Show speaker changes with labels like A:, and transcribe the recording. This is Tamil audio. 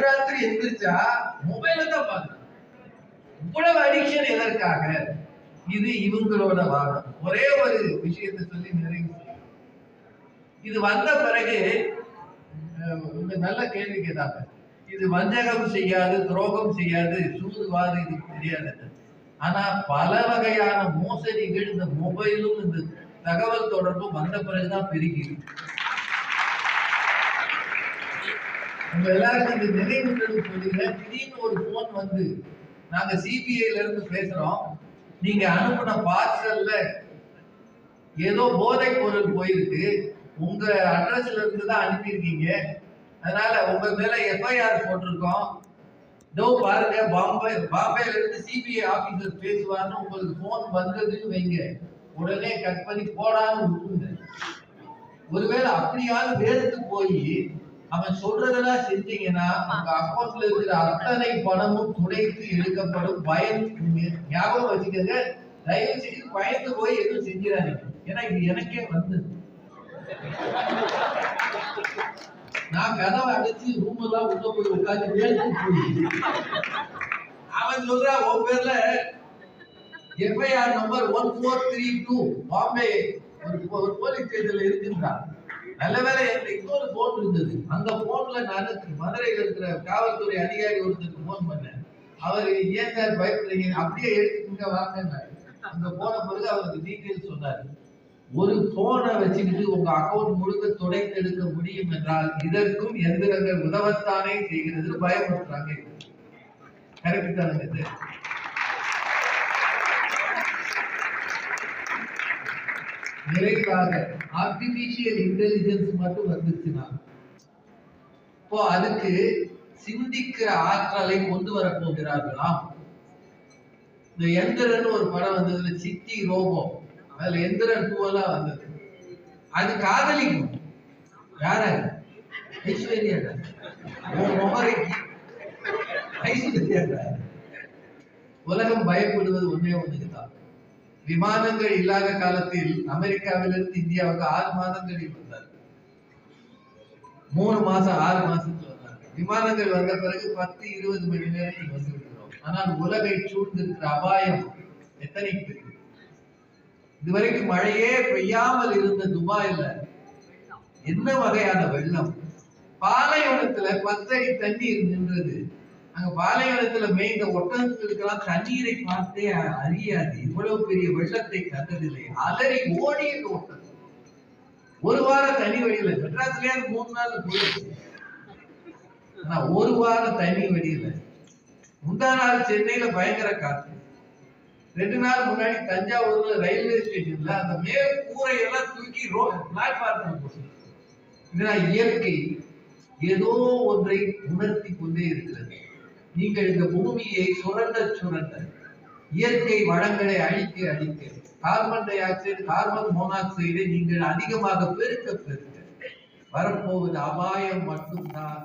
A: நடுராத்திரி எந்திரிச்சா மொபைல தான் பார்க்கணும். இவ்வளவு அடிக்ஷன் எதற்காக? இது இவங்களோட வாதம். ஒரே ஒரு விஷயத்தை சொல்லி நிறைவு செய்யும். இது வந்த பிறகு நல்ல கேள்வி கேட்டாங்க. இது வஞ்சகம் செய்யாது, துரோகம் செய்யாது, சூதுவாது இதுக்கு தெரியாது. ஆனா பல வகையான மோசடிகள் இந்த மொபைலும் இந்த தகவல் தொடர்பும் வந்த பிறகுதான் பெருகிது. உங்க எல்லாருக்கும் இந்த நினைவுகள் சொல்லுகிறேன். திடீர்னு ஒரு போன் வந்து நாங்க சிபிஐல இருந்து பேசுறோம், நீங்க அனுப்பின பார்சல்ல ஏதோ போதை பொருள் போயிருக்கு, உங்க அட்ரஸ்ல இருந்து தான் அனுப்பியிருக்கீங்க, அதனால உங்க மேல எஃப்ஐஆர் போட்டிருக்கோம், இதோ பாருங்க பாம்பேல இருந்து சிபிஐ ஆபீசர் பேசுவார்னு உங்களுக்கு போன் வந்ததுன்னு வைங்க, உடனே கட் பண்ணி போடான்னு விட்டுருங்க. ஒருவேளை அப்படியாவது வேறுத்து போய் அவன் சொல்றதெல்லாம் செஞ்சீங்கன்னா உங்க அக்கௌண்ட்ல இருக்கிற அத்தனை பணமும் துடைத்து எடுக்கப்படும். ஞாபகம் வச்சுக்கோங்க, தயவு செய்து பயந்து போய் எதுவும் செஞ்சிடாதீங்க. ஏன்னா இது எனக்கே வந்து நான் கதவை அடைச்சு ரூம் எல்லாம் உள்ள போய் உட்காந்து வேலைக்கு போய் அவன் சொல்றான் உன் பேர்ல எஃப்ஐஆர் நம்பர் 1432 பாம்பே ஒரு போலீஸ் ஸ்டேஷன்ல இருக்குன்றான். நல்ல வேலை இன்னொரு போன் இருந்தது. அந்த போன்ல நான் மதுரையில் இருக்கிற காவல்துறை அதிகாரி ஒருத்தருக்கு போன் பண்ணேன். அவர் ஏன் சார் பயப்படுறீங்க, அப்படியே எடுத்துங்க வாங்க. அங்க போன பிறகு அவருக்கு டீட்டெயில் சொன்னாரு. ஒரு போனை வச்சுக்கிட்டு உங்க அக்கௌண்ட் முழுக்க துடைத்து எடுக்க முடியும் என்றால் இதற்கும் எந்திரங்கள் உதவத்தானே செய்கிறது. பயமுறுத்துறாங்க. கரெக்ட் தானே? நிறைவாக ஆர்டிபிஷியல் இன்டெலிஜென்ஸ் மட்டும் வந்துச்சுன்னா இப்போ அதுக்கு சிந்திக்கிற ஆற்றலை கொண்டு வர போகிறார்களாம். இந்த எந்திரன் ஒரு படம் வந்ததுல சிட்டி ரோபோ, அதுல எந்திரன் 2 எல்லாம் வந்தது. அது காதலிக்கும் யார? ஐஸ்வர்யா. உலகம் பயப்படுவது ஒன்னே ஒண்ணுக்குதான். விமானங்கள் இல்லாத காலத்தில் அமெரிக்காவிலிருந்து இந்தியாவுக்கு 6 மாதங்களில் வந்தார். 3 மாசம் 6 மாசத்துல வந்தாங்க. விமானங்கள் வந்த பிறகு 10-20 மணி நேரத்தில் வந்து விடுகிறோம். ஆனால் உலகை சூழ்ந்திருக்கிற அபாயம் எத்தனை பேர்? இதுவரைக்கும் மழையே பெய்யாமல் இருந்த துபாயில என்ன வகையான வெள்ளம்! பாலைவனத்துல 10 அடி தண்ணீர் நின்றது. அங்க பாலைவனத்துல மேய்ந்த ஒட்டகங்களுக்கெல்லாம் தண்ணீரை பார்த்தே அறியாது. இவ்வளவு பெரிய வெள்ளத்தை கண்டதில்லை. அலறி ஓடியது ஒட்டகம். ஒரு வாரம் தண்ணி வடியல. மெட்ராஸ்லயே 3 நாள் போயிடுச்சு. ஆனா ஒரு வாரம் தண்ணி வடியல. முந்தா நாள் சென்னையில பயங்கர காற்று. 2 நாள் முன்னாடி தஞ்சாவூர்ல ரயில்வே ஸ்டேஷன்ல அந்த மேல் கூரை எல்லாம் தூக்கி பிளாட்பார்ம் போட்டு. இதனால் இயற்கை ஏதோ ஒன்றை உணர்த்தி கொண்டே இருக்கிறது. நீங்கள் இந்த பூமியை சுரண்ட இயற்கை வளங்களை அழிக்க கார்பன் டை ஆக்சைடு, கார்பன் மோனாக்சைடை நீங்கள் அதிகமாக பெருக்க வரப்போவது அபாயம் மட்டும்தான்.